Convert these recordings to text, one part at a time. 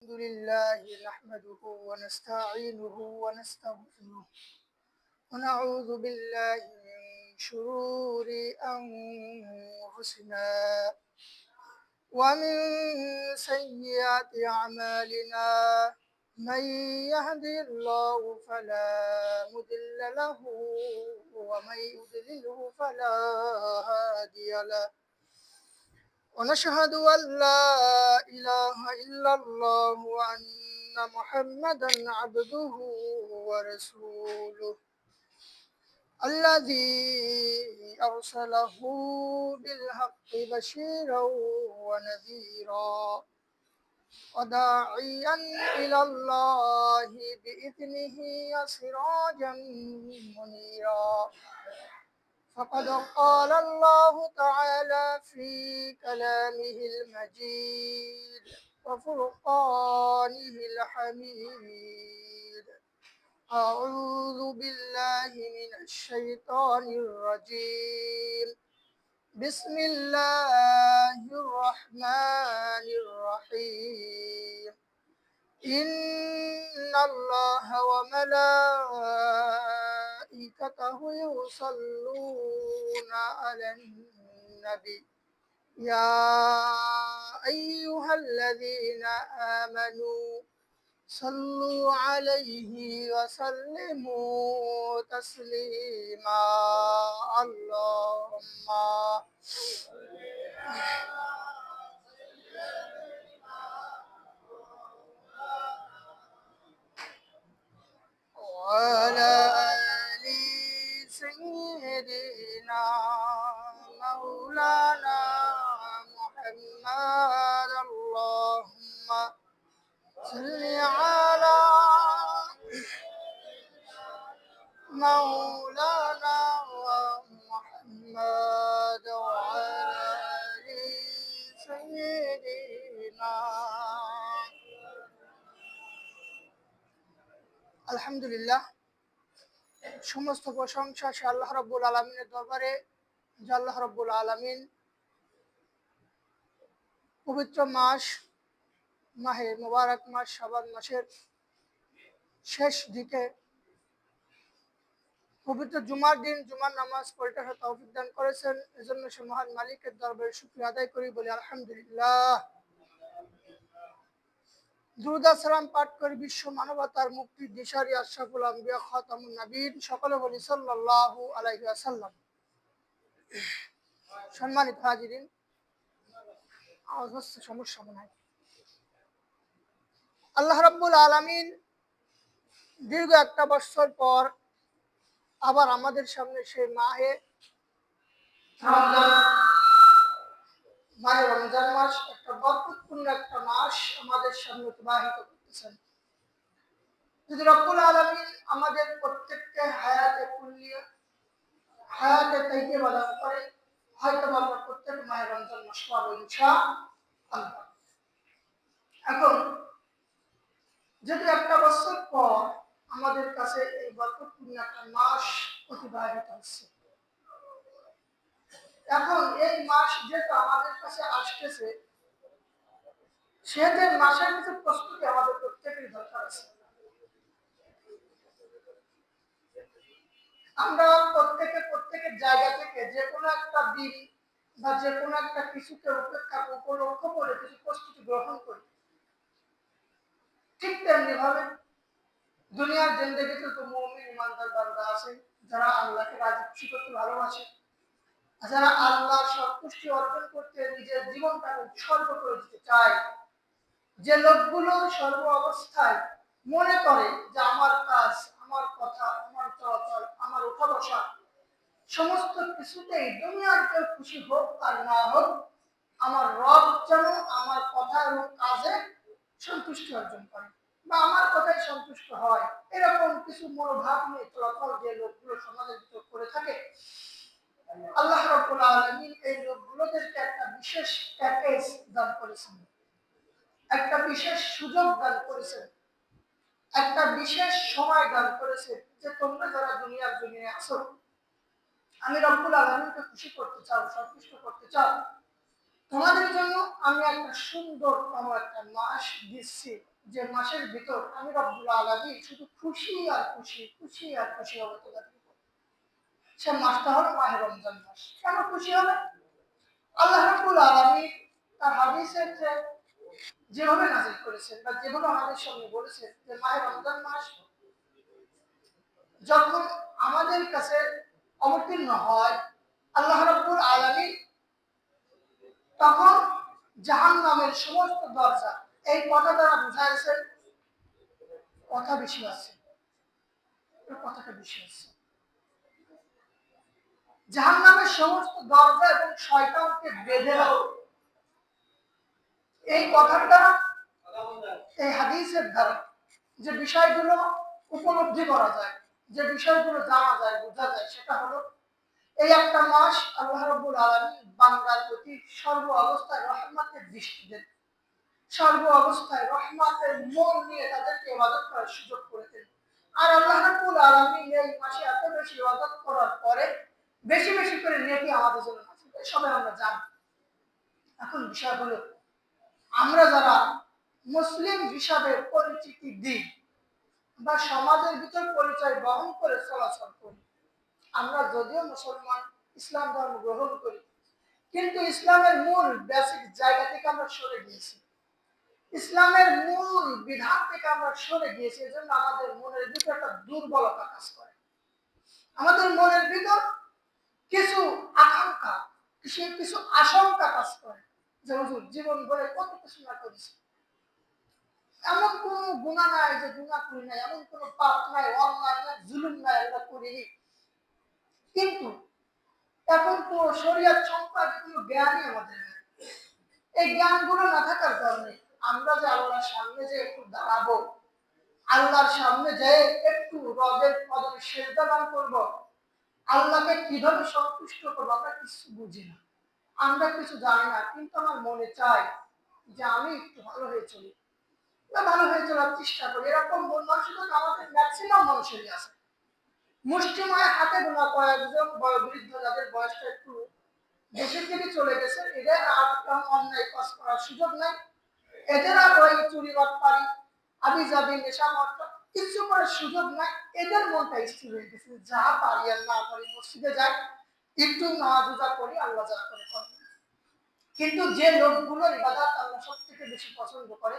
الحمد لله نحمده ونستعينه ونستغفره ونعوذ بالله من شرور أنفسنا ومن سيئات أعمالنا من يهدي الله فلا مضل له ومن يضلله فلا هادي له ونشهد أن لا إله إلا الله وأن محمدا عبده ورسوله الذي أرسله بالحق بشيرا ونذيرا وداعيا إلى الله بإذنه وسراجا منيرا فقد قال الله تعالى في كلامه المجيد وفرقانه الحميد أعوذ بالله من الشيطان الرجيم بسم الله الرحمن الرحيم إن الله وملائكته يصلون على النبي يا أيها الذين آمنوا صلوا عليه وسلموا تسليما اللهم وعلى آل سيدنا مولانا محمد اللهم صل على مولانا محمد وعلى آل سيدنا আলহামদুলিল্লাহ সমস্ত প্রশংসা সে আল্লাহ রাব্বুল আলামিনের দরবারে। যে আল্লাহ রাব্বুল আলামিন পবিত্র মাস মাহে মুবারক মাস শাবান মাসের শেষ দিকে পবিত্র জুমার দিন জুমার নামাজ পড়তে তৌফিক দান করেছেন। এজন্য সে মহান মালিকের দরবারে শুকরিয়া আদায় করি, বলি আলহামদুলিল্লাহ। দুরূদ সালাম পাঠ করি বিশ্ব মানবতার মুক্তির দিশারি আশরাফুল আম্বিয়া খাতামুন নবীন সকলে বলি সাল্লাল্লাহু আলাইহি ওয়াসাল্লাম। সম্মানিত হাজিরিন, আওয়াজ হচ্ছে, সমস্যা মনে হয়। আল্লাহ রাব্বুল আলামিন দীর্ঘ একটা বছর পর আবার আমাদের সামনে সেই মাহে রমজান মাস, একটা বরকতপূর্ণ একটা মাস আমাদের সামনে অতিবাহিত করতেছেন। যদি রব্বুল আলামিন আমাদের প্রত্যেককে হায়াতে কুল্লিয়া হায়াতে তাইয়্যিবা দান করে, হয়তো আমরা প্রত্যেক মাহে রমজান মাস পাবো ইনশাআল্লাহ। এখন যদি একটা বছর পর আমাদের কাছে এই বরকতপূর্ণ একটা মাস অতিবাহিত হচ্ছে, এখন এই মাস যেটা আমাদের কাছে আসতেছে, সেদের মাসের কিছু প্রস্তুতি আমাদের প্রত্যেকেরই দরকার আছে। আমরা প্রত্যেকের জায়গা থেকে যে কোনো একটা দিন বা যে কোনো একটা কিছুকে উপলক্ষ করে কিছু প্রস্তুতি গ্রহণ করি। ঠিক তেমনি ভাবে দুনিয়ার জিন্দেগিতে তো মুমিন ইমানদার বান্দা আছে যারা আল্লাহকে রাজি খুশি করতে ভালোবাসে, যারা আল্লাহর সন্তুষ্টি অর্জন করতে নিজের জীবনটাকে উৎসর্গ করে দিতে চায়। যে লোকগুলো সর্ব অবস্থায় মনে করে যে আমার কাজ, আমার কথা, আমার চলাচল, আমার উঠা বসা সমস্ত কিছুতেই দুনিয়ার কেউ খুশি হোক আর না হোক, আমার রব যেন আমার কথা এবং কাজে সন্তুষ্টি অর্জন করে বা আমার কথায় সন্তুষ্ট হয়, এরকম কিছু মনোভাব নিয়ে চলাচল যে লোকগুলো সমাজের ভিতর করে থাকে, আল্লাহ রাব্বুল আলামিন এই লোকগুলোদেরকে একটা বিশেষ প্যাকেজ দান করেছেন, একটা বিশেষ সুযোগ দান করেছেন, একটা বিশেষ সময় দান করেছেন যে তোমরা যারা দুনিয়ার জমিনে আছো, আমি রব্বুল আলামিনকে খুশি করতে চাও, সন্তুষ্ট করতে চাও, তোমাদের জন্য আমি একটা সুন্দরতম একটা মাস দিচ্ছি, যে মাসের ভিতর আমি রব্বুল আলামিন শুধু খুশি আর খুশি, খুশি আর খুশি হবে তোমাদের উপর। সে মাসটা হলো মাহে রমজান মাস। কেন খুশি হবে? আল্লাহ রাব্বুল আলামিন তার হাদিসের যেভাবে নাযিল করেছেন বা যেভাবে আমাদের সামনে বলেছেন যে মাহে রমজান মাস যখন আমাদের কাছে অবতীর্ণ হয়, আল্লাহ রাব্বুল আলামিন তখন জাহান্নামের সমস্ত দরজা, এই কথা দ্বারা বুঝাইছেন কথা বেশি আছে, কথাটা বেশি আছে, জাহান্নামের সমস্ত দরজা এবং শয়তানকে বেঁধে দাও। এই কথার দ্বারা, এই হাদিসের দ্বারা যে বিষয়গুলো উপলব্ধি করা যায়, যে বিষয়গুলো জানা যায়, বোঝা যায়, সেটা হলো এই একটা মাস আল্লাহ রাব্বুল আলামিন বান্দার প্রতি সর্ব অবস্থায় রহমতের দৃষ্টি দেন, সর্ব অবস্থায় রহমতের মন নিয়ে তাদেরকে ইবাদত করার সুযোগ করে দেন। আর আল্লাহ রাব্বুল আলামিন এই মাসে এত বেশি ইবাদত করার পরে বেশি বেশি করে নেকি আমাদের জন্য আছে, সবাই আমরা জানি। এখন বিষয় হলো আমরা যারা মুসলিম হিসাবে পরিচিতি দিই বা সমাজের ভিতর পরিচয় বহন করে চলাচল করি, আমরা যদিও মুসলমান, ইসলাম ধর্ম গ্রহণ করি, কিন্তু ইসলামের মূল বেসিক জায়গা থেকে আমরা সরে গিয়েছি, ইসলামের মূল বিধান থেকে আমরা সরে গিয়েছি। এজন্য আমাদের মনের ভিতর একটা দুর্বলতা কাজ করে, আমাদের মনের ভিতর কিছু আকাঙ্ক্ষা, কিছু আশঙ্কা কাজ করে যে হুজুর জীবন ভরে কত কিছু না করেছি, এমন কোন গুনাহ নাই যে গুনাহ করি নাই, এমন কোন পাপ নাই, অন্যায় নাই, জুলুম নাই আমরা করিনি। কিন্তু এখন তো শরীয়ত সম্পর্কে কোনো জ্ঞানই আমাদের নেই। এই জ্ঞানগুলো না থাকার কারণে আমরা যে আল্লাহর সামনে যে একটু দাঁড়াবো, আল্লাহর সামনে যে একটু রবের কদমে সিজদা দান করব, আল্লাহকে কিভাবে সন্তুষ্ট করবো আমরা কিছু বুঝি না, আমরা কিছু জানি না। কিন্তু আমার মনে চায় যে আমি একটু ভালো হয়ে চলি বা ভালো হয়ে চলার চেষ্টা করি, এরকম মন মানসিকতা আমাদের ম্যাক্সিমাম মানুষেরই আছে। মুষ্টিময় হাতে গোনা কয়েকজন বৃদ্ধ যাদের বয়সটা একটু দেশের দিকে চলে গেছে, এদের আর অন্যায় কাজ করার সুযোগ নাই, এদের আর ওই চুরি বাটপারি আবি যাবি নেশা মদ কিছু করার সুযোগ নাই। এদের মনটা স্থির হয়ে গেছে, যা পারি আর না পারি মসজিদে যাই, একটু নামাজ রোজা করি, আল্লাহ যা করে করে। কিন্তু যে লোকগুলোর ইবাদত আল্লাহ সব থেকে বেশি পছন্দ করে,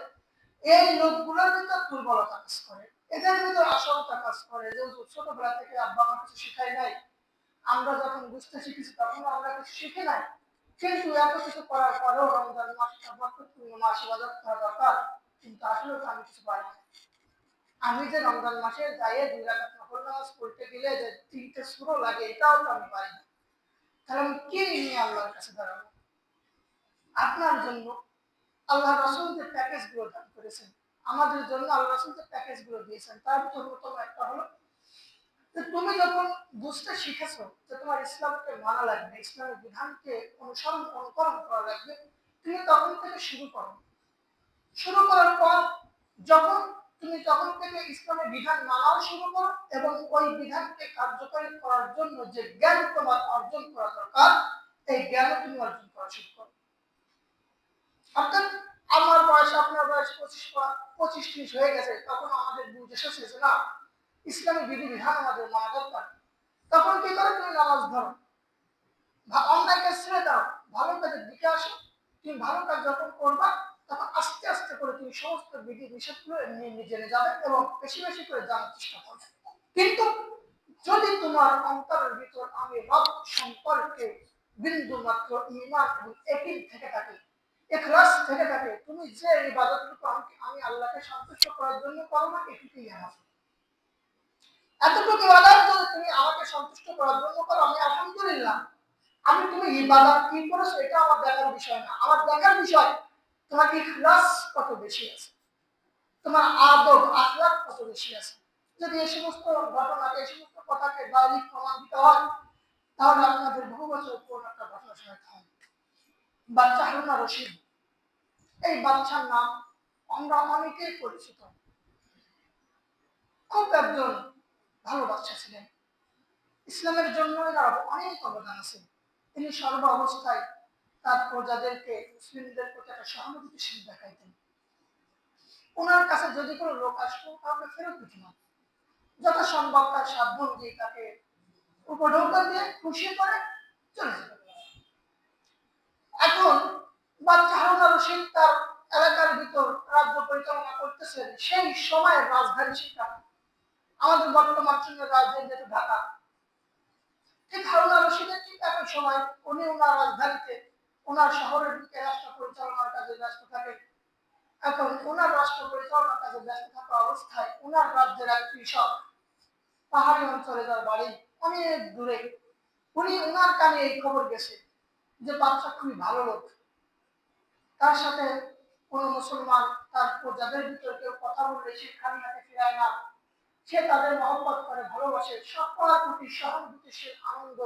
এই লোকগুলোর ভিতর দুর্বলতা কাজ করে, এদের ভিতর আশঙ্কা কাজ করে যে ছোটবেলা থেকে আব্বা আমার কিছু শিখাই নাই, আমরা যখন বুঝতে শিখেছি তখন আমরা কিছু শিখে নাই, কিন্তু এত কিছু করার পরেও রমজান মাসটা বরকতপূর্ণ মাস, ইবাদত করা দরকার, কিন্তু আসলে তো আমি কিছু পারি না। আমি যে রমজান মাসে যাইয়ে 2 রাকাত নফল নামাজ পড়তে গেলে যে 3টে সূরা লাগে, এটাও তো আমি পারি না। তাহলে আমি কি নিয়ে আল্লাহর কাছে দাঁড়াবো? আপনার জন্য আল্লাহ রাসূল যে প্যাকেজগুলো দান করেছেন, আমাদের জন্য আল্লাহ রাসূল যে প্যাকেজগুলো দিয়েছেন, তার ভিতর অন্যতম একটা হলো যে তুমি যখন বুঝতে শিখেছো যে তোমার ইসলামকে মানা লাগবে, ইসলামের বিধানকে অনুকরণ করা লাগবে, তুমি তখন থেকে শুরু করো। শুরু করার পর যখন তুমি তখন থেকে ইসলামের বিধান মানাও শুরু করো এবং ওই বিধানকে কার্যকরী করার জন্য যে জ্ঞান তোমার অর্জন করা দরকার, এই জ্ঞান তুমি অর্জন করা শুরু করো। অর্থাৎ আমার বয়স আপনার বয়স 25-30 হয়ে গেছে, তখন আমাদের বুঝ এসেছে যে না, ইসলামী বিধিবিধান আমাদের মানা দরকার। তখন কি করে? তুমি নামাজ ধরো, অন্যায় কাজ ছেড়ে দাও, ভালো কাজের দিকে আসো। তুমি ভালো কাজ যখন করবা, তখন আস্তে আস্তে করে তুমি সমস্ত বিধি নিষেধগুলো জেনে যাবে এবং বেশি বেশি করে জানার চেষ্টা করবে। কিন্তু যদি তোমার অন্তরের ভিতর আমি রব সম্পর্কে বিন্দু মাত্র ঈমান এবং ইয়াকিন থেকে থাকে, ইখলাস থেকে থাকে, তুমি যে ইবাদতটুকু আমি আল্লাহকে সন্তুষ্ট করার জন্য করো না, এটুকুই আমার। এতটুকু ইবাদত যদি তুমি আমাকে সন্তুষ্ট করার জন্য করো, আমি আলহামদুলিল্লাহ। আমি তুমি ইবাদত কি করেছো এটা আমার দেখার বিষয় না, আমার দেখার বিষয় তোমার ইখলাস কত বেশি আছে, তোমার আদব আখলাক কত বেশি আছে। যদি এই সমস্ত ঘটনাকে, এই সমস্ত কথাকে বাস্তবিক প্রমাণ দিতে হয়, তাহলে আপনাদের বহু বছর পুরনো একটা ঘটনা শোনাতে হয়। বাচ্চা হারুন আর রশিদ, এই বাচ্চার নাম আমরা অনেকেই পরিচিত। খুব একজন ভালো বাচ্চা ছিলেন, ইসলামের জন্য তার অনেক অবদান আছে। তিনি সর্ব অবস্থায় তার প্রজাদেরকে, মুসলিমদের প্রতি একটা সহানুভূতিশীল দেখাইতেন। ওনার কাছে যদি কোনো লোক আসতো কাউকে ফেরত দিত না, যথাসম্ভব তার সাধ্য অনুযায়ী তাকে উপঢৌকন দিয়ে খুশি করে চলে যেত। এখন বাচ্চা হারুন আর রশিদ তার এলাকার ভিতর রাজ্য পরিচালনা করতেছেন। সেই সময়ের রাজধানী সেটা আমাদের বর্তমান সময়ের রাজধানী যেটা ঢাকা, ঠিক হারুন আর রশিদের ঠিক একই সময় উনি ওনার রাজধানীতে ওনার শহরের দিকে রাষ্ট্র পরিচালনার কাজে ব্যস্ত থাকে। এখন ওনার রাষ্ট্র পরিচালনার কাজে ব্যস্ত থাকা অবস্থায় ওনার রাজ্যের এক কৃষক, পাহাড়ি অঞ্চলে তার বাড়ি অনেক দূরে, উনি ওনার কানে এই খবর গেছে যে বাচ্চা খুবই ভালো লোক, তার সাথে কোন মুসলমান তার প্রজাদের ভিতরে কেউ কথা বললে সে খালি হাতে ফিরায় না, সে তাদের মহব্বত করে, ভালোবাসে, সকল প্রতি সহানুভূতিশীল, আনন্দ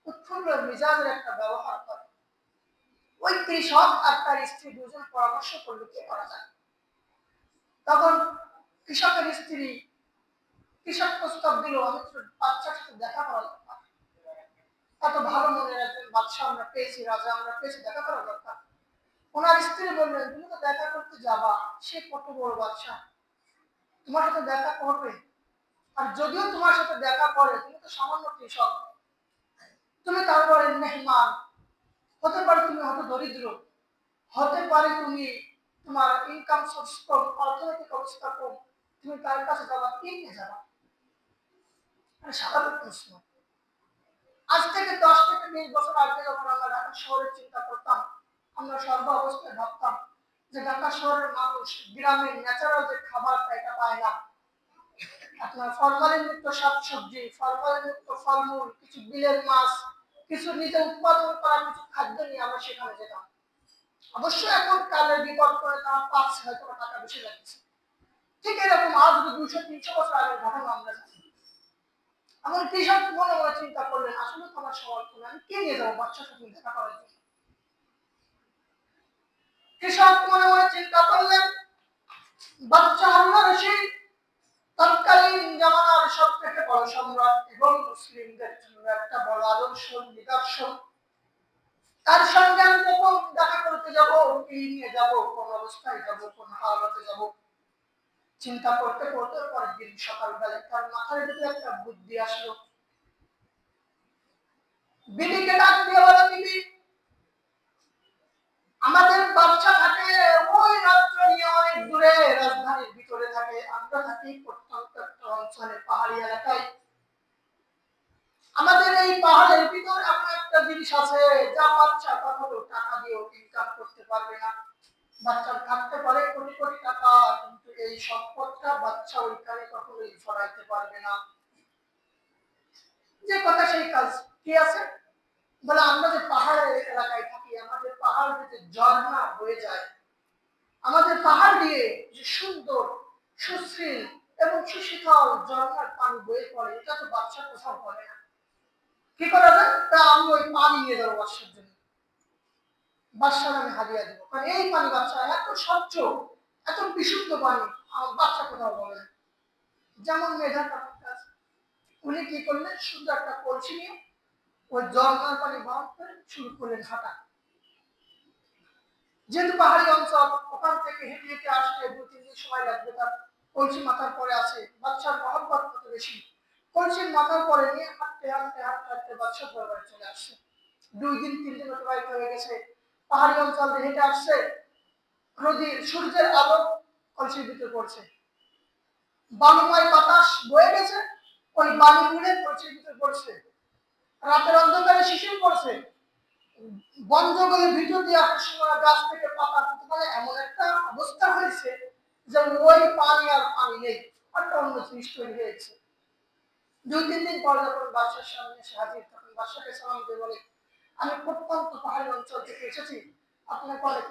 উৎফুল্ল মেজাজের একটা ব্যবহার করে। ওই কৃষক আর তার স্ত্রী দুজন পরামর্শ করলে কি করা যায়। তখন কৃষকের স্ত্রী কৃষক প্রস্তাব দিল, আমি তো বাচ্চার সাথে দেখা করা দরকার, এত ভালো মনের একজন বাচ্চা আমরা পেয়েছি, রাজা আমরা পেয়েছি, দেখা করা দরকার। ওনার স্ত্রী বললেন, তুমি তো দেখা করতে যাবা, সে কত বড় বাচ্চা, তোমার সাথে দেখা করবে, আর যদিও তোমার সাথে দেখা করে তুমি তো সামান্য কৃষক, তুমি তারপরে মেহমান, হতে পারে তুমি হয়তো দরিদ্র, হতে পারে তুমি তোমার ইনকাম সোর্স কম, অর্থনৈতিক অবস্থা কম, তুমি তার কাছে যাবা, কি নিয়ে যাবা? স্বাভাবিক প্রশ্ন। আজ থেকে 10 থেকে 20 বছর আগে যখন আমরা ঢাকা শহরের চিন্তা করতাম, আমরা সর্ব অবস্থায় ভাবতাম যে ঢাকা শহরের মানুষ গ্রামের ন্যাচারাল যে খাবারটা এটা পায় না। আপনার ফরমালিন মুক্ত শাকসবজি, ফরমালিন মুক্ত ফলমূল, কিছু বিলের মাছ, কিছু নিজে উৎপাদন করা কিছু খাদ্য নিয়ে আমরা সেখানে যেতাম। অবশ্যই এখন কালের বিপদ করে তারা 5-6 টাকা বেশি লাগছে। ঠিক এরকম আজ 200-300 বছর আগের ঘটনা আমরা জানি। আমার কৃষক মনে মনে চিন্তা করলেন, আসলে তো আমার সওয়াল করে আমি কে নিয়ে যাবো বাচ্চার সাথে দেখা করার জন্য। কৃষক মনে মনে চিন্তা করলেন, বাচ্চা হারুন আর রশিদ তৎকালীন জামানার সব থেকে বড় সম্রাট এবং মুসলিমদের জন্য একটা বড় আদর্শ নিদর্শন, তার সঙ্গে আমি কখন দেখা করতে যাব, কি নিয়ে যাব, কোন অবস্থায় যাব, কোন হালতে যাব। চিন্তা করতে করতে পরের দিন সকালবেলা তার মাথার ভিতরে একটা বুদ্ধি আসলো। বিবিকে ডাক দিয়ে বলে, বিবি আমাদের বাচ্চা থাকে ওই রাজ্য নিয়ে অনেক দূরে, রাজধানীর ভিতরে থাকে, আমরা থাকি প্রত্যন্ত একটা অঞ্চলে, পাহাড়ি এলাকায়। আমাদের এই পাহাড়ের ভিতর এমন একটা জিনিস আছে যা বাচ্চা কখনো টাকা দিয়ে ইনকাম করতে পারবে না। বাচ্চার থাকতে পারে কোটি কোটি টাকা, কিন্তু এই সম্পদটা বাচ্চা ওইখানে কখনোই ছড়াইতে পারবে না। যে কথা সেই কাজ। কি আছে বলে, আমরা যে পাহাড়ের এলাকায় থাকি, আমাদের পাহাড় যে ঝর্ণা বয়ে যায়, আমাদের পাহাড় দিয়ে যে সুন্দর সুশীল এবং সুশীতল ঝর্ণার পানি বয়ে পড়ে, এটা তো বাচ্চা কোথাও পড়ে না। কি করা যায়? তা আমি ওই পানি নিয়ে যাবো বাচ্চার জন্য, বাচ্চার আমি হারিয়ে দেবো, কারণ এই পানি বাচ্চা এত স্বচ্ছ, এত বিশুদ্ধ পানি আমার বাচ্চা কোথাও বলে না। যেমন মেধা তেমন কাজ। উনি কি করলেন, সুন্দর একটা কলসি নিয়ে ওই ঝর্ণার পানি বহন করে শুরু করলেন হাঁটা। যেহেতু পাহাড়ি অঞ্চল, ওখান থেকে হেঁটে হেঁটে আসতে 2-3 দিন সময় লাগবে, তার কলসি মাথার পরে আছে, বাচ্চার মহব্বত কত বেশি, কলসির মাথার পরে নিয়ে হাঁটতে হাঁটতে হাঁটতে হাঁটতে বাচ্চার দরবারে চলে আসছে। 2 দিন 3 দিন অতিবাহিত হয়ে গেছে, পাহাড়ি অঞ্চল দিয়ে হেঁটে আসছে, সূর্যের আলো কলসির ভিতরে পড়ছে, বালুময় বাতাস বয়ে গেছে, ওই বালি উড়ে কলসির ভিতরে পড়ছে, রাতের অন্ধকারে শিশির পড়ছে, বন জঙ্গলের ভিতর দিয়ে আসার সময় গাছ থেকে পাতা পড়তে পারে, এমন একটা অবস্থা হয়েছে যে ওই পানি আর পানি নেই, একটা অন্য জিনিস তৈরি হয়েছে। 2-3 দিন পর যখন বাদশার সামনে এসে হাজির, তখন বাদশাকে সালাম দিয়ে বলে, আমি প্রত্যন্ত পাহাড়ি অঞ্চল থেকে এসেছি, আপনাকে অনেক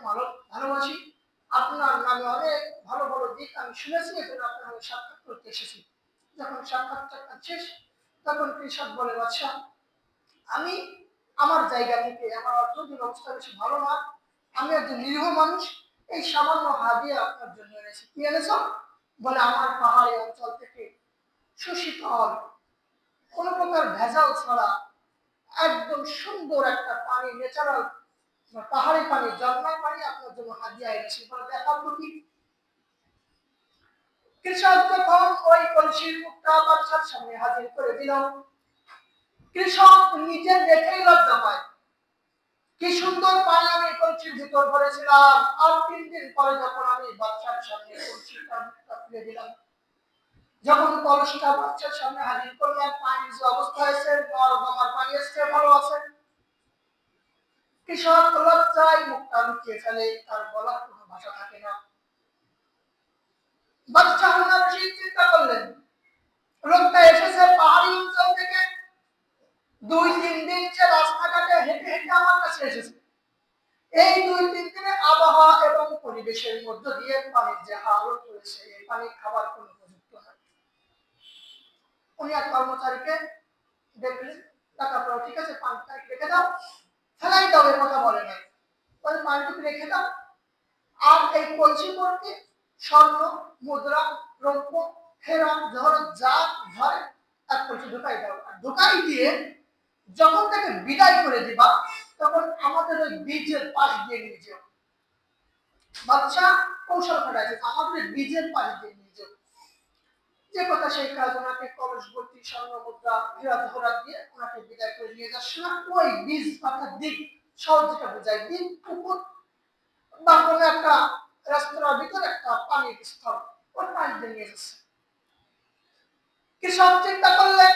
ভালোবাসি, আপনার নামে অনেক ভালো ভালো দিক আমি শুনেছি, এজন্য আপনার আমি সাক্ষাৎ করতে এসেছি। যখন সাক্ষাৎ শেষ, তখন কৃষক বলে, বাদশা আমি আমার জায়গা থেকে, আমার অর্থনৈতিক অবস্থা বেশি ভালো না, আমি একজন নিরীহ মানুষ, এই সামান্য হাদিয়া আপনার জন্য এনেছি। কি এনেছ? বলে, আমার পাহাড়ি অঞ্চল থেকে সুশীতল, কোন প্রকার ভেজাল ছাড়া একদম সুন্দর একটা পানি, ন্যাচারাল পাহাড়ি পানি, ঝর্ণার পানি আপনার জন্য হাদিয়া এনেছি। বলে, দেখাও তো কি। কৃষক যখন ওই কলসির মুখটা বাদশার সামনে হাজির করে দিল, কৃষক নিজে দেখেই লজ্জা পায়, কি সুন্দর পানি আমি কলসির ভিতর ভরেছিলাম, আর 3 দিন পরে যখন আমি বাদশার সামনে কলসিটা তুলে দিলাম, যখন কলসিটা বাদশার সামনে হাজির করলাম, পানির যে অবস্থা হয়েছে, নরমার পানি এসছে, ভালো আছে। কৃষক লজ্জায় মুখটা লুকিয়ে ফেলে, তার বলার কোনো ভাষা থাকে না। বাদশা হারুন রশিদ চিন্তা করলেন, লোকটা এসেছে পাহাড়ি অঞ্চল থেকে, 2-3 দিন সে রাস্তাঘাটে হেঁটে হেঁটে আমার কাছে এসেছে। এই 2-3 দিনের আবহাওয়া এবং পরিবেশের মধ্য দিয়ে পানির যে হালত রয়েছে, এই পানি খাবার কোনো উপযুক্ত নয়। উনি এক কর্মচারীকে দেখলেন, টাকা পড়া ঠিক আছে, পানিটা রেখে দাও, ফেলাই দাও, এর কথা বলে নাই, ওই পানিটুকু রেখে দাও, আর এই কলসি ভর্তি স্বর্ণ, মুদ্রা, রৌপ্য, হেরা, জহরত যা ধরে এক কলসি ঢুকাই দাও, আর ঢুকাই দিয়ে যখন তাকে বিদায় করে দিবা, তখন আমাদের ওই বীজের পাশ দিয়ে নিয়ে যাও। বাদশা কৌশল খাটাইছে, আমাদের বীজের পাশ দিয়ে নিয়ে যাও। যে কথা সেই কাজ, ওনাকে কলস ভর্তি স্বর্ণ, মুদ্রা, হীরা জহরাত দিয়ে ওনাকে বিদায় করে নিয়ে যাচ্ছে না। ওই বীজ অর্থাৎ দিক, সহজ যেটা বোঝায়, দিক, পুকুর বা কোনো একটা রেস্তোরাঁর ভিতরে একটা পানির স্থল, ওর পাশ দিয়ে নিয়ে যাচ্ছে। কৃষক চিন্তা করলেন,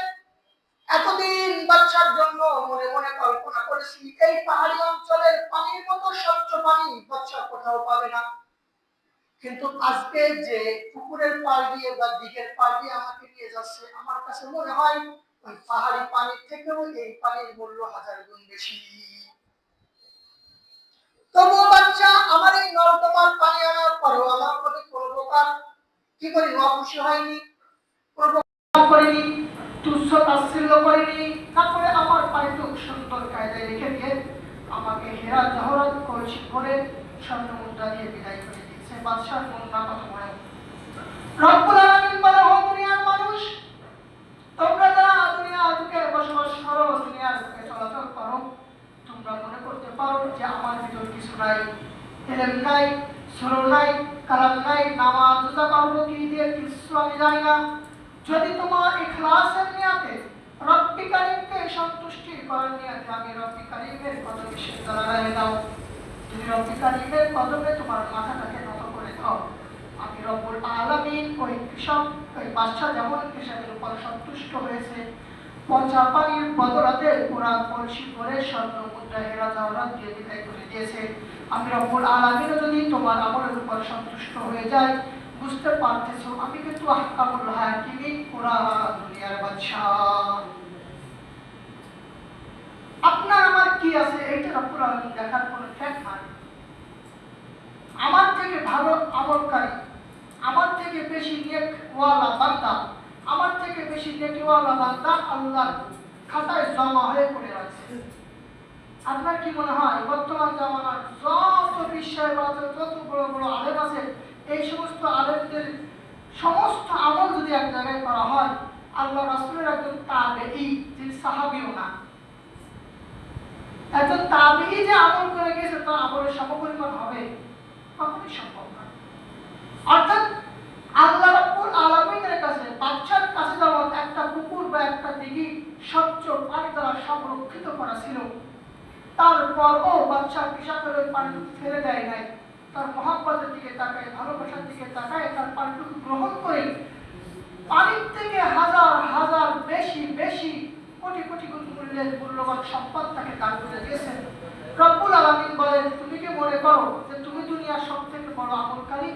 এতদিন বাদশার জন্য মনে মনে কল্পনা করেছি, এই পাহাড়ি অঞ্চলের পানির মতো স্বচ্ছ পানি বাদশা কোথাও পাবে না, কিন্তু আজকে যে পুকুরের পাড় দিয়ে বা দিকের পাড় দিয়ে আমাকে নিয়ে যাচ্ছে, আমার কাছে মনে হয় ওই পাহাড়ি পানির থেকেও এই পানির মূল্য 1000 গুণ বেশি। তবুও বাদশা আমার এই নর্দমার পানি আনার পরেও আমার প্রতি কোনো প্রকার কি করি অখুশি হয়নি, কোনো প্রকার করেনি, তুচ্ছ তাচ্ছিল্য করেনি, তারপরে আমার পানিটুক সুন্দর কায়দায় রেখে দিয়ে আমাকে হীরা জহরত কলসি ভরে স্বর্ণ মুদ্রা দিয়ে বিদায় করে দিয়েছে। বাদশার মনটা কত বড়। রব্বুল আলামিন বলে, ও দুনিয়ার মানুষ, তোমরা যারা দুনিয়ার বুকে বসবাস করো, দুনিয়ার বুকে চলাচল করো, তোমরা মনে করতে পারো যে আমার ভিতর কিছু নাই, ইলম নাই, সুরর নাই, কালাম নাই, নামাজ রোজা পারবো কি দিয়ে কিছু আমি জানি না। যদি তোমার ইখলাসের নিয়াতে রব্বি কারীমকে সন্তুষ্টি করার নিয়াতে আমি রব্বি কারীমের কদমে সিজদা লাগাই দাও, তুমি রব্বি কারীমের কদমে তোমার মাথাটাকে নত করে দাও, আমি রব্বুল আলামিন ওই কৃষক, ওই বাদশা যেমন কৃষকের উপর সন্তুষ্ট হয়েছে, পচা পানির বদলাতে পুরা কলসি ভরে স্বর্ণ মুদ্রা হীরা জহরত দিয়ে বিদায় করে দিয়েছে, আমি রব্বুল আলামিন যদি তোমার আমলের উপর সন্তুষ্ট হয়ে যায়, বুঝতে পারতেছো আমি কিন্তু আহকামুল হাকিমিন, পুরা দুনিয়ার বাদশা। আপনার আমার কি আছে এইটা রব্বুল আলামিন দেখার কোনো ঠেক নাই। আমার থেকে ভালো আমলকারী, আমার থেকে বেশি নেকওয়ালা বান্দা, আমার থেকে বেশি নেকওয়ালা বান্দা আল্লাহর খাতায় জমা হয়ে পড়ে আছে। আপনার কি মনে হয় বর্তমান জামানার যত বিশ্বাসবাদী, যত বড় বড় আলেম আছে, এই সমস্ত আলেমদের সমস্ত আমল যদি এক জায়গায় করা হয়, আল্লাহ রাসূলের একজন তাবেঈ, যিনি সাহাবীও না, একজন তাবেঈ যে আমল করে গেছে তার আমলের সমপরিমাণ হবে? কখনোই সম্ভব না। অর্থাৎ আল্লাহ রাব্বুল আলামিনের কাছে, বাদশার কাছে যেমন একটা পুকুর বা একটা দিঘি স্বচ্ছ পানি দ্বারা সংরক্ষিত করা ছিল, তারপরও বাদশা কৃষকের ওই পানিটুকু ফেলে দেয় নাই, তার মহব্বতের দিকে তাকায়, ভালোবাসার দিকে তাকায়, তার পানিটুকু গ্রহণ করে পানির থেকে হাজার হাজার বেশি বেশি কোটি কোটি মূল্যের মূল্যবান সম্পদ তাকে দান করে দিয়েছেন। রব্বুল আলামিন বলেন, তুমি কি মনে করো যে তুমি দুনিয়ার সবথেকে বড় আমলকারী?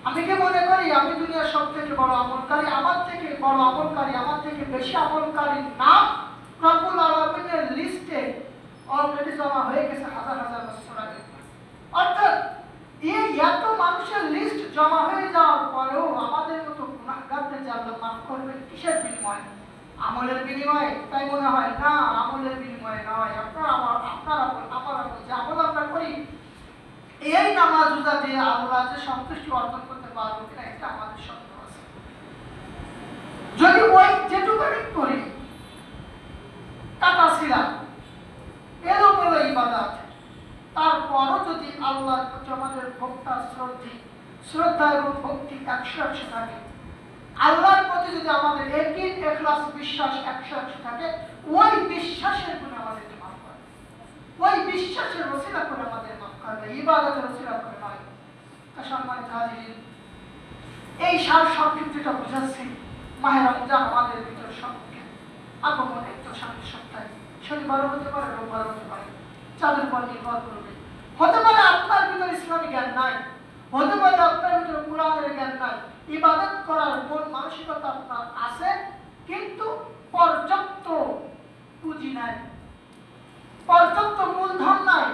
আমি কি মনে করি আমি দুনিয়ার সবথেকে বড় আমলকারী? আমার থেকে বড় আমলকারী, আমার থেকে বেশি আমলকারীর নাম রব্বুল আলামিনের লিস্টে অলরেডি জমা হয়ে গেছে হাজার হাজার বছর আগে। অর্থাৎ এই এত মানুষের লিস্ট জমা হয়ে যাওয়ার পরেও আমাদের মতো গুনাহগারদের যে আল্লাহ মাফ করবেন কিসের বিনিময়ে? আমলের বিনিময়ে? তাই মনে হয় না, আমলের বিনিময়ে নয়। আপনার আমল যে আমল আমরা করি, এই নামাজ রোজা দিয়ে আল্লাহ যে সন্তুষ্টি অর্জন করতে পারবো কিনা এটা আমাদের সন্দেহ আছে। যদি ওই যেটুকুনি করি কাটাছিলাম এলোমেলো ইবাদত, তারপরও যদি আল্লাহর প্রতি আমাদের শ্রদ্ধা এবং ভক্তি 100 100 থাকে, আল্লাহর প্রতি যদি আমাদের একই ইখলাস বিশ্বাস 100 থাকে, ওই বিশ্বাসের গুণে আমাদেরকে মাফ করে, ওই বিশ্বাসের ওসিলা করে আমাদের মাফ করবে, ইবাদতের ওসিলা করে নয়। সম্মানিত হাজিরিন, এই সার সংক্ষিপ্তটা বুঝাচ্ছি মাহে রমজান আমাদের ভিতর সম্মুখে আগমন একটু সামনের সপ্তাহে, শনিবারও হতে পারে, রোববারও হতে পারে, চাঁদের উপর নির্ভর করবে। হতে পারে আপনার ভিতর ইসলামী জ্ঞান নাই, হতে পারে আপনার ভিতরে কোরআনের জ্ঞান নাই, ইবাদত করার মন মানসিকতা আপনার আছে কিন্তু পর্যাপ্ত পুঁজি নাই, পর্যাপ্ত মূলধন নাই,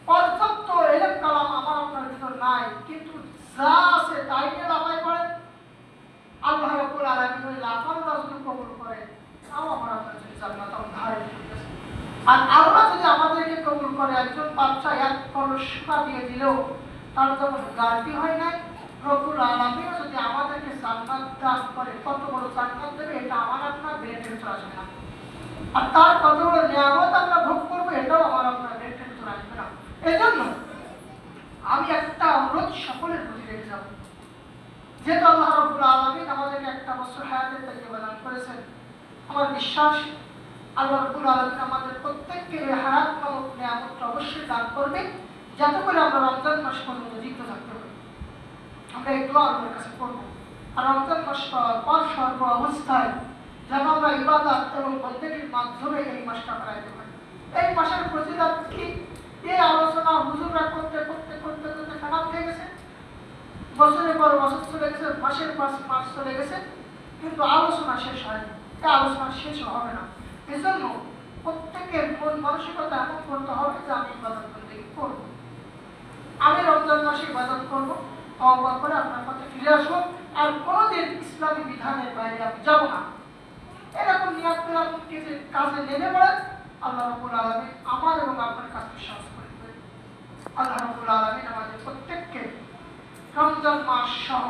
পর্যাপ্ত এলেম কালাম আমার আপনার ভিতর নাই, কিন্তু যা আছে তাই নিয়ে লাফাই পড়ে। আল্লাহ রাব্বুল আলামিন ওই লাফানোটা যদি কবুল করে, তাও আমার আপনার জন্য জান্নাত ধারে দিতেছে। আর আল্লাহ যদি আমাদেরকে কবুল করে, একজন বাচ্চা এক কলস সুতা দিয়ে দিলেও তার যেমন গাড়ি হয় নাই, রব্বুল আলামিন যদি আমাদেরকে জান্নাত দান করে, কত বড় জান্নাত দেবে এটা আমার আপনার ব্রেনের ভিতর আসবে না। আর তার কত বড় নিয়ামত আমরা ভোগ করবো এটাও আমার আপনার ব্রেনের ভিতর আসবে না। এজন্য আমি একটা অনুরোধ সকলের প্রতি রেখে যাব, যেহেতু আল্লাহ রাব্বুল আলামিন আমাদেরকে একটা বছর হায়াতের তাইয়্যিবা দান করেছেন, আমার বিশ্বাস আল্লাহ রাব্বুল আলামিন আমাদের প্রত্যেককে হায়াত নামক নিয়ামতটা অবশ্যই দান করবে, যাতে করে আমরা রমজান মাস পর্যন্ত জীবিত থাকতে পারি। আমরা এই দোয়া আল্লাহর কাছে করব, আর রমজান মাস পাওয়ার পর সর্ব অবস্থায় যেন আমরা ইবাদত এবং বন্দেগীর মাধ্যমে এই মাসটা কাটাইতে পারি। এই মাসের ফজিলত কি? এই আলোচনা হুজুররা করতে করতে করতে করতে খারাপ হয়ে গেছে, বছরের পর বছর চলে গেছে, মাসের পর মাস চলে গেছে, কিন্তু আলোচনা শেষ হয়নি, এই আলোচনা শেষ হবে না। এজন্য প্রত্যেকের মন মানসিকতা এমন করতে হবে যে আমি ইবাদত বন্দেগী করব, আমি রমজান মাসে ইবাদত করব, তওবা করে আপনার কাছে ফিরে আসবো, আর কোনোদিন ইসলামী বিধানের বাইরে আমি যাব না। এরকম নিয়াত করে আপনি কাজে নেমে পড়েন, আল্লাহ রাব্বুল আলামিন আমার এবং আপনার কাজকে সহজ করে দেবেন। আল্লাহ রাব্বুল আলামিন আমাদের প্রত্যেককে রমজান মাস সহ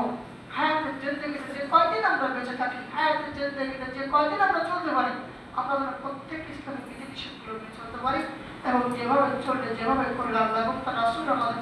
হায়াতের জিন্দেগিতে যে কয়দিন আমরা বেঁচে থাকি, হায়াতের জিন্দেগিতে যে কয়দিন আমরা চলতে পারি, আমরা যেন প্রত্যেক ইসলামী বিধিনিষেধগুলো মেনে চলতে পারি, এবং যেভাবে চললে যেভাবে করলে আল্লাহ এবং তার রাসূল আমাদের